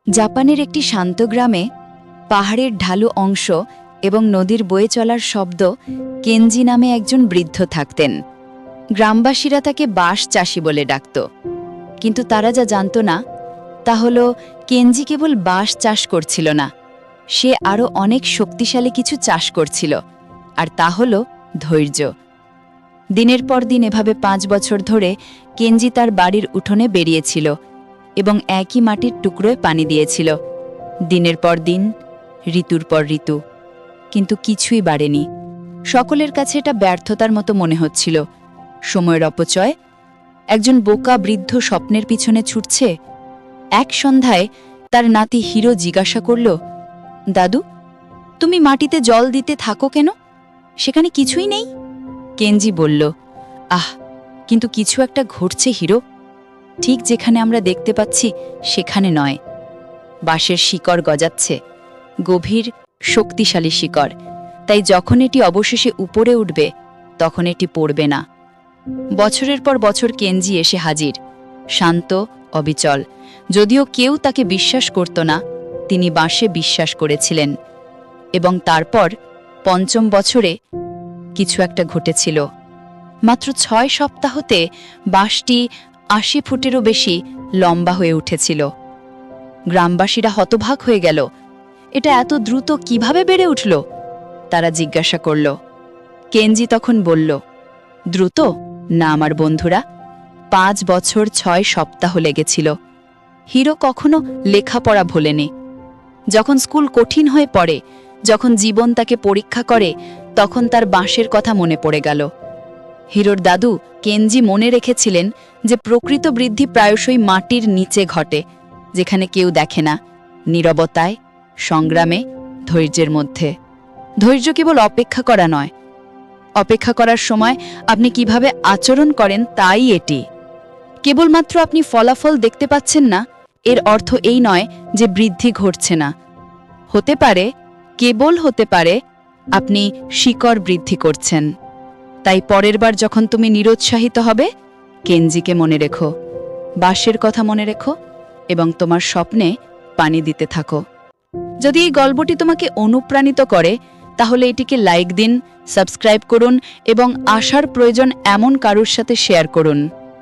জাপানের একটি শান্ত গ্রামে পাহাড়ের ঢালু অংশ এবং নদীর বয়ে চলার শব্দ কেনজি নামে একজন বৃদ্ধ থাকতেন। গ্রামবাসীরা তাকে বাঁশ চাষি বলে ডাকত, কিন্তু তারা যা জানত না তা হল কেনজি কেবল বাঁশ চাষ করছিল না, সে আরও অনেক শক্তিশালী কিছু চাষ করছিল, আর তা হল ধৈর্য। দিনের পর দিন এভাবে 5 বছর ধরে কেনজি তার বাড়ির উঠোনে বেরিয়েছিল এবং একই মাটির টুকরোয় পানি দিয়েছিল, দিনের পর দিন, ঋতুর পর ঋতু, কিন্তু কিছুই বাড়েনি। সকলের কাছে এটা ব্যর্থতার মতো মনে হচ্ছিল, সময়ের অপচয়। একজন বোকা বৃদ্ধ স্বপ্নের পিছনে ছুটছে। এক সন্ধ্যায় তার নাতি হিরো জিজ্ঞাসা করল, দাদু, তুমি মাটিতে জল দিতে থাকো কেন? সেখানে কিছুই নেই। কেনজি বলল, আহ, কিন্তু কিছু একটা ঘটছে হিরো, ঠিক যেখানে আমরা দেখতে পাচ্ছি সেখানে নয়। বাঁশের শিকড় গজাচ্ছে, গভীর শক্তিশালী শিকড়, তাই যখন এটি অবশেষে উপরে উঠবে তখন এটি পড়বে না। বছরের পর বছর কেনজি এসে হাজির, শান্ত, অবিচল। যদিও কেউ তাকে বিশ্বাস করত না, তিনি বাঁশে বিশ্বাস করেছিলেন। এবং তারপর 5ম বছরে কিছু একটা ঘটেছিল। মাত্র 6 সপ্তাহতে বাঁশটি 80 ফুটেরও বেশি লম্বা হয়ে উঠেছিল। গ্রামবাসীরা হতবাক হয়ে গেল, এটা এত দ্রুত কিভাবে বেড়ে উঠল? তারা জিজ্ঞাসা করল। কেনজি তখন বলল, দ্রুত না আমার বন্ধুরা, 5 বছর 6 সপ্তাহ লেগেছিল। হিরো কখনো লেখাপড়া ভোলেনি। যখন স্কুল কঠিন হয়ে পড়ে, যখন জীবন তাকে পরীক্ষা করে, তখন তার বাঁশের কথা মনে পড়ে গেল। হিরোর দাদু কেনজি মনে রেখেছিলেন যে প্রকৃত বৃদ্ধি প্রায়শই মাটির নিচে ঘটে, যেখানে কেউ দেখে না, নীরবতায়, সংগ্রামে, ধৈর্যের মধ্যে। ধৈর্য কেবল অপেক্ষা করা নয়, অপেক্ষা করার সময় আপনি কিভাবে আচরণ করেন তাই এটি। কেবলমাত্র আপনি ফলাফল দেখতে পাচ্ছেন না, এর অর্থ এই নয় যে বৃদ্ধি ঘটছে না। হতে পারে, কেবল হতে পারে, আপনি শিকড় বৃদ্ধি করছেন। তাই পরের বার যখন তুমি নিরুৎসাহিত হবে, কেনজিকে মনে রেখো, বাঁশের কথা মনে রেখো, এবং তোমার স্বপ্নে পানি দিতে থাকো। যদি এই গল্পটি তোমাকে অনুপ্রাণিত করে, তাহলে এটিকে লাইক দিন, সাবস্ক্রাইব করুন এবং আশার প্রয়োজন এমন কারুর সাথে শেয়ার করুন।